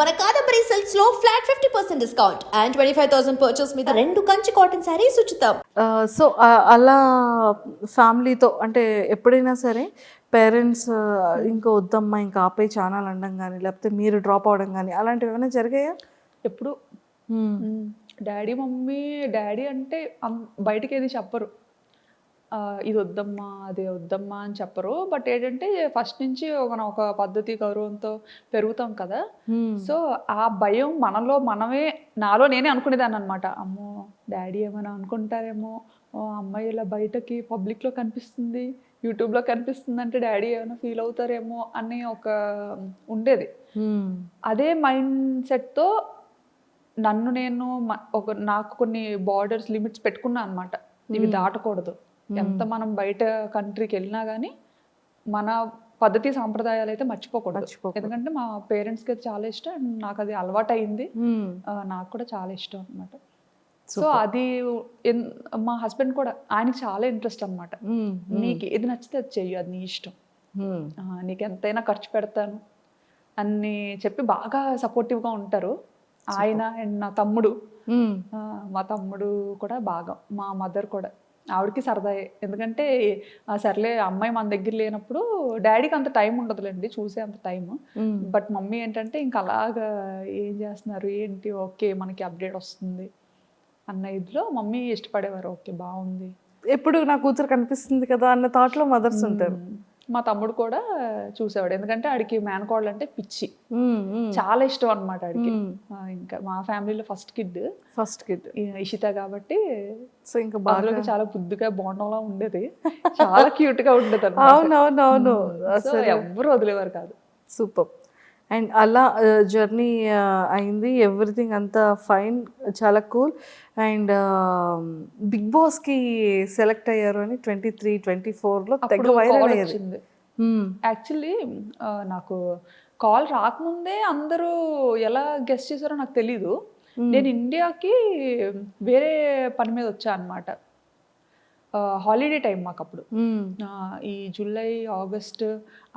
మన కాదంబరి సిల్క్స్ లో flat 50% discount and 25,000 purchase మీద 2 కంచి కాటన్ సారీస్ ఉచితం. సో అలా ఫ్యామిలీతో అంటే ఎప్పుడైనా సరే పేరెంట్స్ ఇంకా వద్దమ్మా ఇంకా ఆపే ఛానల్ అనడం కానీ లేకపోతే మీరు డ్రాప్ అవడం కానీ అలాంటివి ఏమైనా జరిగాయా? ఎప్పుడు డాడీ మమ్మీ డాడీ అంటే బయటికి ఏది చెప్పరు, ఇది వద్దమ్మా అది వద్దమ్మా అని చెప్పరు. బట్ ఏంటంటే ఫస్ట్ నుంచి మనం ఒక పద్ధతి గౌరవంతో పెరుగుతాం కదా, సో ఆ భయం నాలో నేనే అనుకునేదాన్ని అనమాట. అమ్మో డాడీ ఏమైనా అనుకుంటారేమో, అమ్మాయి ఇలా బయటకి పబ్లిక్లో కనిపిస్తుంది, యూట్యూబ్లో కనిపిస్తుంది అంటే డాడీ ఏమైనా ఫీల్ అవుతారేమో అని ఒక ఉండేది. అదే మైండ్ సెట్తో నేను నాకు కొన్ని బార్డర్స్ లిమిట్స్ పెట్టుకున్నా అనమాట. ఇవి దాటకూడదు, ఎంత మనం బయట కంట్రీకి వెళ్ళినా కానీ మన పద్ధతి సాంప్రదాయాలు అయితే మర్చిపోకూడదు. ఎందుకంటే మా పేరెంట్స్కి అది చాలా ఇష్టం అండ్ నాకు అది అలవాటు అయింది, నాకు కూడా చాలా ఇష్టం అనమాట. సో అది మా హస్బెండ్ కూడా, ఆయనకి చాలా ఇంట్రెస్ట్ అనమాట. నీకు ఏది నచ్చితే అది చెయ్యి, అది నీ ఇష్టం, నీకు ఎంతైనా ఖర్చు పెడతాను అని చెప్పి బాగా సపోర్టివ్గా ఉంటారు ఆయన. అండ్ నా తమ్ముడు, మా తమ్ముడు కూడా బాగా, మా మదర్ కూడా, ఆవిడకి సరదాయే. ఎందుకంటే సర్లే అమ్మాయి మన దగ్గర లేనప్పుడు డాడీకి అంత టైం ఉండదులేండి చూసే అంత టైం, బట్ మమ్మీ ఏంటంటే ఇంకా అలాగా ఏం చేస్తున్నారు ఏంటి, ఓకే మనకి అప్డేట్ వస్తుంది అన్న ఇదిలో మమ్మీ ఇష్టపడేవారు. ఓకే బాగుంది, ఎప్పుడు నా కూతురు కనిపిస్తుంది కదా అన్న థాట్లో మదర్స్ ఉంటారు. మా తమ్ముడు కూడా చూసేవాడు, ఎందుకంటే ఆడికి మేనకోడలు అంటే పిచ్చి, చాలా ఇష్టం అనమాట ఆడికి. ఇంకా మా ఫ్యామిలీలో ఫస్ట్ కిడ్ ఇషిత కాబట్టి, సో ఇంకా బాగా చాలా బుద్ధిగా బోండంలా ఉండేది, చాలా క్యూట్ గా ఉండేది అవునవునవును, అసలు ఎవ్వరు వదిలేవారు కాదు. సూపర్. అండ్ అలా జర్నీ అయింది, ఎవ్రీథింగ్ అంతా ఫైన్, చాలా కూల్. అండ్ బిగ్ బాస్కి సెలెక్ట్ అయ్యారు అని 23-24లో తెగ వైరల్ అయ్యింది. యాక్చువల్లీ నాకు కాల్ రాకముందే అందరూ ఎలా గెస్ట్ చేశారో నాకు తెలీదు. నేను ఇండియాకి వేరే పని మీద వచ్చా అనమాట. హాలిడే టైం మాకు అప్పుడు, ఈ జూలై ఆగస్ట్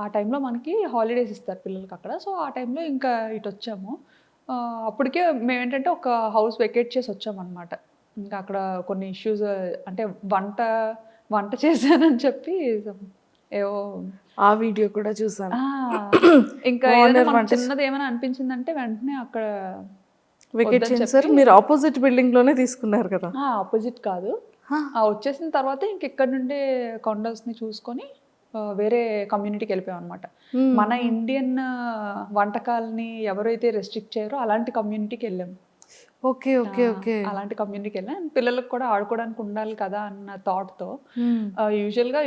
ఆ టైంలో మనకి హాలిడేస్ ఇస్తారు పిల్లలకి అక్కడ. సో ఆ టైంలో ఇంకా ఇటు వచ్చాము. అప్పటికే మేము ఏంటంటే ఒక హౌస్ వెకేట్ చేసి వచ్చామన్నమాట. ఇంకా అక్కడ కొన్ని ఇష్యూస్, అంటే వంట చేశానని చెప్పి ఏవో, ఆ వీడియో కూడా చూసాను. ఇంకా చిన్నది ఏమైనా అనిపించిందంటే వెంటనే అక్కడ వెకేట్ చేశారు. మీరు ఆపోజిట్ బిల్డింగ్ లోనే తీసుకున్నారు కదా? ఆపోజిట్ కాదు, వచ్చేసిన తర్వాత ఇంక ఇక్కడ నుండే కొండల్స్ని చూసుకొని వేరే కమ్యూనిటీకి వెళ్ళిపోయాం అనమాట. మన ఇండియన్ వంటకాలని ఎవరైతే రెస్ట్రిక్ట్ చేయరో అలాంటి కమ్యూనిటీకి వెళ్ళాము. ఓకే ఓకే ఓకే, అలాంటి కమ్యూనిటీకి వెళ్ళాం. పిల్లలకు కూడా ఆడుకోవడానికి ఉండాలి కదా అన్న థాట్తో. యూజువల్గా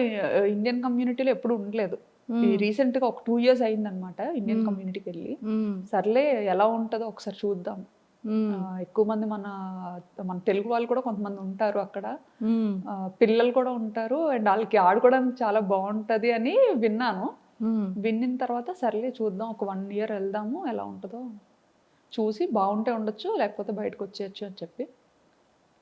ఇండియన్ కమ్యూనిటీలో ఎప్పుడు ఉండలేదు. రీసెంట్గా ఒక 2 years అయిందనమాట ఇండియన్ కమ్యూనిటీకి వెళ్ళి. సర్లే ఎలా ఉంటుందో ఒకసారి చూద్దాం. ఎక్కువ మంది మన తెలుగు వాళ్ళు కూడా కొంతమంది ఉంటారు అక్కడ, పిల్లలు కూడా ఉంటారు అండ్ వాళ్ళకి ఆడుకోవడానికి చాలా బాగుంటది అని విన్నాను. విన్న తర్వాత సర్లే చూద్దాం, ఒక 1 year వెళ్దాము, ఎలా ఉంటుందో చూసి బాగుంటే ఉండొచ్చు లేకపోతే బయటకు వచ్చేయచ్చు అని చెప్పి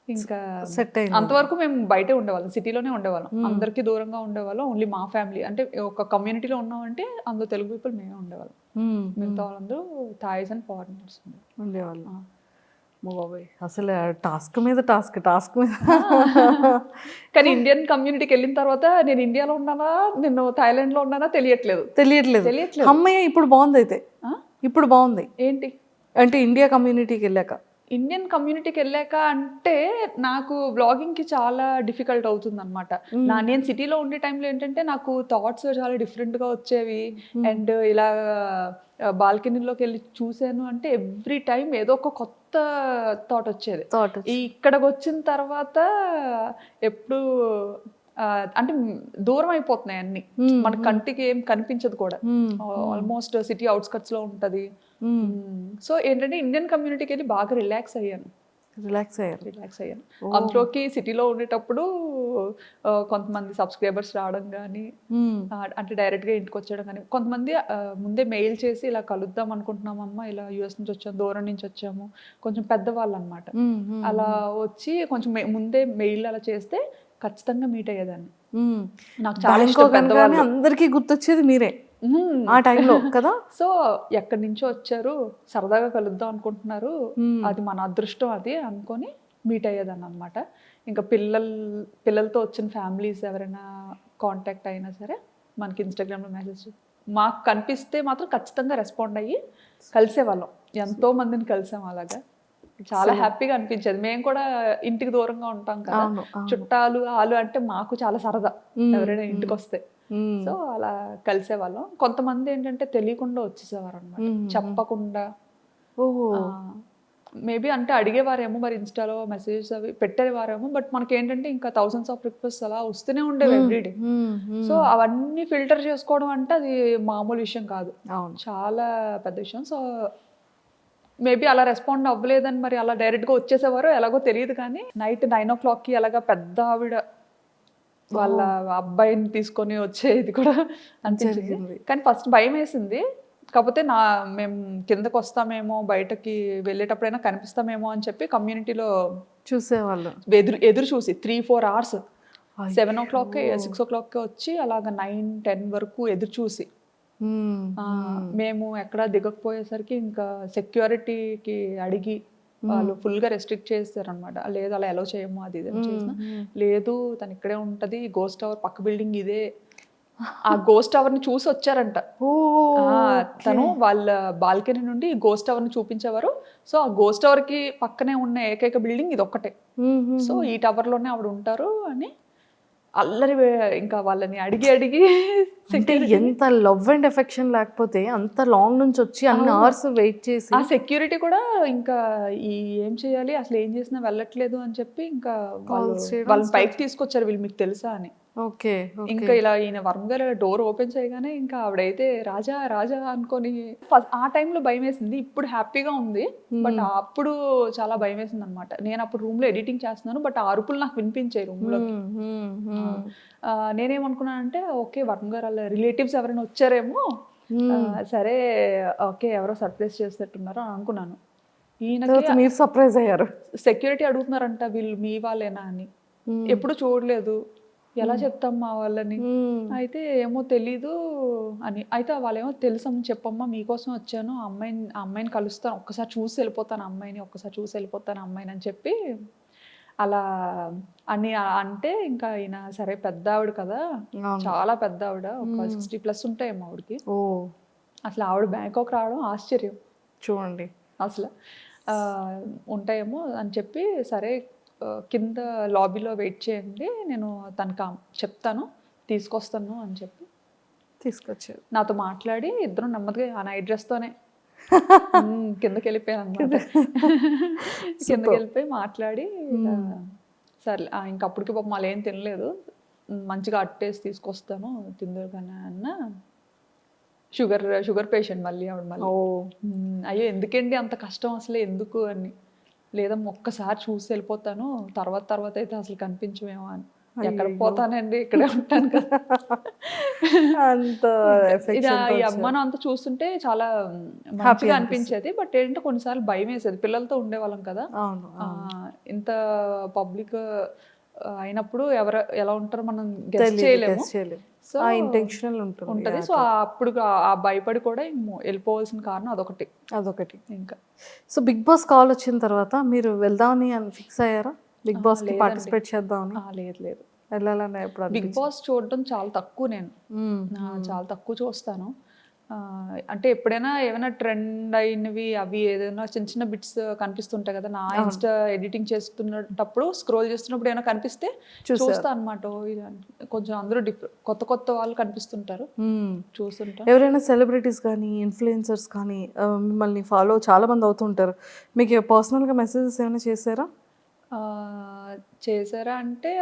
ఇంకా సెట్ అయింది. అంతవరకు మేము బయటే ఉండేవాళ్ళం, సిటీలోనే ఉండేవాళ్ళం, అందరికీ దూరంగా ఉండేవాళ్ళం. ఓన్లీ మా ఫ్యామిలీ, అంటే ఒక కమ్యూనిటీలో ఉన్నామంటే అందులో తెలుగు పీపుల్ మేమే ఉండేవాళ్ళం, మిగతా వాళ్ళందరూ థాయిస్ అండ్ ఫారినర్స్ ఉండేవాళ్ళం. అసలు టాస్క్ మీద టాస్క్ మీద. కానీ ఇండియన్ కమ్యూనిటీకి వెళ్ళిన తర్వాత నేను ఇండియాలో ఉన్నానా నేను థాయిలాండ్లో ఉన్నానా తెలియట్లేదు. అమ్మయ్య ఇప్పుడు బాగుంది, అయితే ఇప్పుడు బాగుంది. ఏంటి అంటే ఇండియన్ కమ్యూనిటీకి వెళ్ళాక అంటే నాకు బ్లాగింగ్కి చాలా డిఫికల్ట్ అవుతుంది అనమాట. నేను సిటీలో ఉండే టైంలో ఏంటంటే నాకు థాట్స్ చాలా డిఫరెంట్గా వచ్చేవి. అండ్ ఇలా బాల్కనీలోకి వెళ్ళి చూసాను అంటే ఎవ్రీ టైం ఏదో ఒక కొత్త థాట్ వచ్చేది. ఇక్కడికి వచ్చిన తర్వాత ఎప్పుడు అంటే దూరం అయిపోతున్నాయి అన్ని, మన కంటికి ఏం కనిపించదు కూడా, ఆల్మోస్ట్ సిటీ అవుట్స్కట్స్ లో ఉంటది. సో ఏంటంటే ఇండియన్ కమ్యూనిటీకి వెళ్ళి బాగా రిలాక్స్ అయ్యాను. అందులోకి సిటీలో ఉండేటప్పుడు కొంతమంది సబ్స్క్రైబర్స్ రావడం కానీ, అంటే డైరెక్ట్గా ఇంటికి వచ్చేయడం కానీ, కొంతమంది ముందే మెయిల్ చేసి ఇలా కలుద్దాం అనుకుంటున్నామమ్మా, ఇలా యూఎస్ నుంచి వచ్చాము, దూరం నుంచి వచ్చాము, కొంచెం పెద్దవాళ్ళు అనమాట. అలా వచ్చి కొంచెం ముందే మెయిల్ అలా చేస్తే ఖచ్చితంగా మీట్ అయ్యేదాన్ని. నాకు చాలా ఇష్టం పెద్దవాళ్ళు. అందరికీ గుర్తొచ్చేది మీరే. ఆ టైంలో కదా. సో ఎక్కడి నుంచో వచ్చారు, సరదాగా కలుద్దాం అనుకుంటున్నారు, అది మన అదృష్టం అది అనుకొని మీట్ అయ్యేదాన్ని అనమాట. ఇంకా పిల్లలతో వచ్చిన ఫ్యామిలీస్ ఎవరైనా కాంటాక్ట్ అయినా సరే మనకి ఇన్స్టాగ్రామ్లో మెసేజ్ మాకు కనిపిస్తే మాత్రం ఖచ్చితంగా రెస్పాండ్ అయ్యి కలిసేవాళ్ళం. ఎంతో మందిని కలిసాం అలాగా. చాలా హ్యాపీగా అనిపించేది. మేము కూడా ఇంటికి దూరంగా ఉంటాం కదా, చుట్టాలు ఆలు అంటే మాకు చాలా సరదా ఎవరైనా ఇంటికి వస్తే. సో అలా కలిసేవాళ్ళం. కొంతమంది ఏంటంటే తెలియకుండా వచ్చేసేవారు అనమాట, చెప్పకుండా. మేబీ అంటే అడిగేవారేమో, మరి ఇన్స్టాలో మెసేజెస్ అవి పెట్టేవారేమో, బట్ మనకేంటంటే ఇంకా థౌసండ్స్ ఆఫ్ రిక్వెస్ట్ అలా వస్తూనే ఉండేవి ఎవ్రీడే. సో అవన్నీ ఫిల్టర్ చేసుకోవడం అంటే అది మామూలు విషయం కాదు, చాలా పెద్ద విషయం. సో మేబీ అలా రెస్పాండ్ అవ్వలేదని మరి అలా డైరెక్ట్గా వచ్చేసేవారు ఎలాగో తెలియదు. కానీ నైట్ 9 o'clockకి అలాగా పెద్ద ఆవిడ వాళ్ళ అబ్బాయిని తీసుకొని వచ్చేది కూడా అనిపించింది. కానీ ఫస్ట్ భయం వేసింది. కాకపోతే మేము కిందకు వస్తామేమో, బయటకి వెళ్ళేటప్పుడైనా కనిపిస్తామేమో అని చెప్పి కమ్యూనిటీలో చూసేవాళ్ళు. ఎదురు చూసి 3-4 hours 7 o'clock 6 o'clock వచ్చి అలాగ 9-10 వరకు ఎదురు చూసి మేము ఎక్కడ దిగకపోయేసరికి ఇంకా సెక్యూరిటీకి అడిగి వాళ్ళు ఫుల్గా రెస్ట్రిక్ట్ చేస్తారనమాట. లేదు అలా ఎలా చేయము అది ఇది చేసిన, లేదు తను ఇక్కడే ఉంటది, గోస్ట్ టవర్ పక్క బిల్డింగ్ ఇదే. ఆ గోస్ట్ టవర్ ని చూసి వచ్చారంట తను. వాళ్ళ బాల్కనీ నుండి గోస్ట్ టవర్ ని చూపించేవారు. సో ఆ గోస్ట్ టవర్ కి పక్కనే ఉన్న ఏకైక బిల్డింగ్ ఇది ఒక్కటే. సో ఈ టవర్ లోనే ఆవిడ ఉంటారు అని అల్లరి ఇంకా వాళ్ళని అడిగి అంటే ఎంత లవ్ అండ్ ఎఫెక్షన్ లేకపోతే అంత లాంగ్ నుంచి వచ్చి అన్ని అవర్స్ వెయిట్ చేసి. ఆ సెక్యూరిటీ కూడా ఇంకా ఏం చేయాలి, అసలు ఏం చేసినా వెళ్ళట్లేదు అని చెప్పి ఇంకా వాళ్ళని పైకి తీసుకొచ్చారు, వీళ్ళు మీకు తెలుసా అని. ఓకే. ఇంకా ఇలా ఈయన వరుణ్ గారు డోర్ ఓపెన్ చేయగానే ఇంకా ఆవిడైతే రాజా రాజా అనుకొని ఆ టైంలో భయం వేసింది. ఇప్పుడు హ్యాపీగా ఉంది, బట్ అప్పుడు చాలా భయం వేసింది అనమాట. నేను అప్పుడు రూమ్ లో ఎడిటింగ్ చేస్తున్నాను, బట్ ఆ అరుపులు నాకు వినిపించాయి రూమ్ లో. నేనేమనుకున్నానంటే ఓకే వరుణ్ గారు వాళ్ళ రిలేటివ్స్ ఎవరైనా వచ్చారేమో, సరే ఓకే ఎవరో సర్ప్రైజ్ చేసేటట్టున్నారు అని అనుకున్నాను. ఈయనకి మీరు సర్ప్రైజ్ అయ్యారు. సెక్యూరిటీ అడుగుతున్నారంట వీళ్ళు మీ వాళ్ళేనా అని. ఎప్పుడు చూడలేదు, ఎలా చెప్తాం మా వాళ్ళని. అయితే ఏమో తెలీదు అని. అయితే వాళ్ళేమో తెలుసమ్మా చెప్పమ్మా మీకోసం వచ్చాను, ఆ అమ్మాయిని కలుస్తాను, ఒక్కసారి చూసి వెళ్ళిపోతాను అమ్మాయిని అని చెప్పి అలా అని అంటే ఇంకా ఈయన సరే పెద్ద ఆవిడ కదా, చాలా పెద్ద ఆవిడ, ఒక 60+ ఉంటాయేమో ఆవిడకి. అసలు ఆవిడ బ్యాంకాక్ రావడం ఆశ్చర్యం చూడండి అసలు. ఉంటాయేమో అని చెప్పి సరే కింద లాబీలో వెయిట్ చేయండి, నేను తనకు చెప్తాను తీసుకొస్తాను అని చెప్పి తీసుకొచ్చారు. నాతో మాట్లాడి ఇద్దరం నెమ్మదిగా ఆ నైట్ డ్రెస్తోనే కిందకి వెళ్ళిపోయాను అనమాట. కిందకి వెళ్ళిపోయి మాట్లాడి సరే ఇంకప్పటికి పాపం మళ్ళీ ఏం తినలేదు, మంచిగా అట్టేసి తీసుకొస్తాను తిందరు కానీ అన్న. షుగర్ పేషెంట్ మళ్ళీ ఆవిడ మళ్ళీ. అయ్యో ఎందుకండి అంత కష్టం అసలు ఎందుకు అని. లేదమ్మా ఒక్కసారి చూసి వెళ్ళిపోతాను, తర్వాత అయితే అసలు కనిపించమేమో అని. ఎక్కడ పోతానండి ఇక్కడే ఉంటాను కదా. ఈ అమ్మాను అంతా చూస్తుంటే చాలా మంచిగా అనిపించేది, బట్ ఏంటంటే కొన్నిసార్లు భయం వేసేది. పిల్లలతో ఉండేవాళ్ళం కదా, ఇంత పబ్లిక్ అయినప్పుడు ఎవరు ఎలా ఉంటారో మనం గెస్ చేయలేము. సో ఇంటెన్షనల్ ఉంటుంది. సో అప్పుడు ఆ భయపడి కూడా వెళ్ళిపోవాల్సిన కారణం అదొకటి. ఇంకా సో బిగ్ బాస్ కాల్ వచ్చిన తర్వాత మీరు వెళ్దామని ఫిక్స్ అయ్యారా? బిగ్ బాస్ కి పార్టిసిపేట్ చేద్దామని? లేదు వెళ్ళాలని ఎప్పుడు? బిగ్ బాస్ చూడడం చాలా తక్కువ, నేను చాలా తక్కువ చూస్తాను. అంటే ఎప్పుడైనా ఏమైనా ట్రెండ్ అయినవి అవి ఏదైనా చిన్న బిట్స్ కనిపిస్తుంటాయి కదా, నా ఇన్స్టా ఎడిటింగ్ చేస్తున్నప్పుడు స్క్రోల్ చేస్తున్నప్పుడు ఏమైనా కనిపిస్తే చూస్తా అనమాట. కొంచెం అందరూ కొత్త వాళ్ళు కనిపిస్తుంటారు, చూస్తుంటారు. ఎవరైనా సెలబ్రిటీస్ కానీ ఇన్ఫ్లుయెన్సర్స్ కానీ మిమ్మల్ని ఫాలో చాలా మంది అవుతుంటారు, మీకు పర్సనల్గా మెసేజెస్ ఏమైనా చేశారా అంటే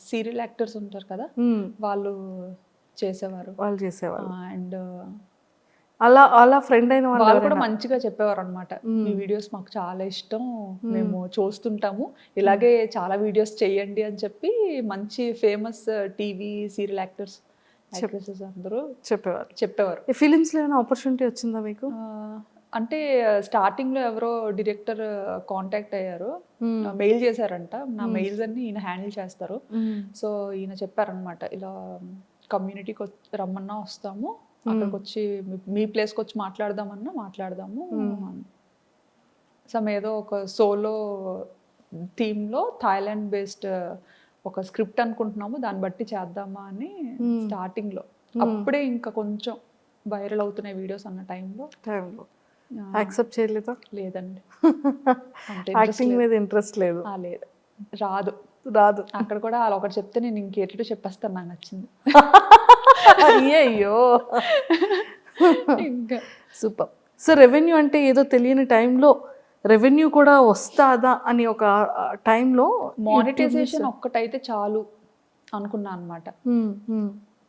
సీరియల్ యాక్టర్స్ ఉంటారు కదా, వాళ్ళు చేసేవారు. అండ్ అలా ఫ్రెండ్ అయిన వాళ్ళు కూడా మంచిగా చెప్పేవారు అనమాట. మీ వీడియోస్ మాకు చాలా ఇష్టం, మేము చూస్తుంటాము, ఇలాగే చాలా వీడియోస్ చేయండి అని చెప్పి మంచి ఫేమస్ టీవీ సీరియల్ యాక్టర్స్ అందరూ చెప్పేవారు. ఫిలిమ్స్లో ఏమైనా ఆపర్చునిటీ వచ్చిందా మీకు? అంటే స్టార్టింగ్ లో ఎవరో డైరెక్టర్ కాంటాక్ట్ అయ్యారు, మెయిల్ చేశారంట. నా మెయిల్స్ అన్ని ఈయన హ్యాండిల్ చేస్తారు. సో ఈయన చెప్పారనమాట, ఇలా కమ్యూనిటీకి రమ్మన్నా వస్తాము, అక్కడికి వచ్చి మీ ప్లేస్కి వచ్చి మాట్లాడదామన్నా మాట్లాడదాము. సమ్ ఏదో ఒక సోలో థీమ్లో థాయిలాండ్ బేస్డ్ ఒక స్క్రిప్ట్ అనుకుంటున్నాము, దాన్ని బట్టి చేద్దామా అని స్టార్టింగ్లో. అప్పుడే ఇంకా కొంచెం వైరల్ అవుతున్నాయి వీడియోస్ అన్న టైంలో యాక్సెప్ట్ చేయలేదా? లేదండి, అంత యాక్టింగ్ మీద ఇంట్రెస్ట్ లేదు? లేదు, రాదు. అక్కడ కూడా వాళ్ళు ఒకటి చెప్తే నేను ఇంకేటో చెప్పేస్తాను, నాకు నచ్చింది. అయ్యో ఇంకా సూపర్. సో రెవెన్యూ అంటే ఏదో తెలియని టైంలో రెవెన్యూ కూడా వస్తాదా అని ఒక టైంలో మానిటైజేషన్ ఒక్కటైతే చాలు అనుకున్నా అనమాట.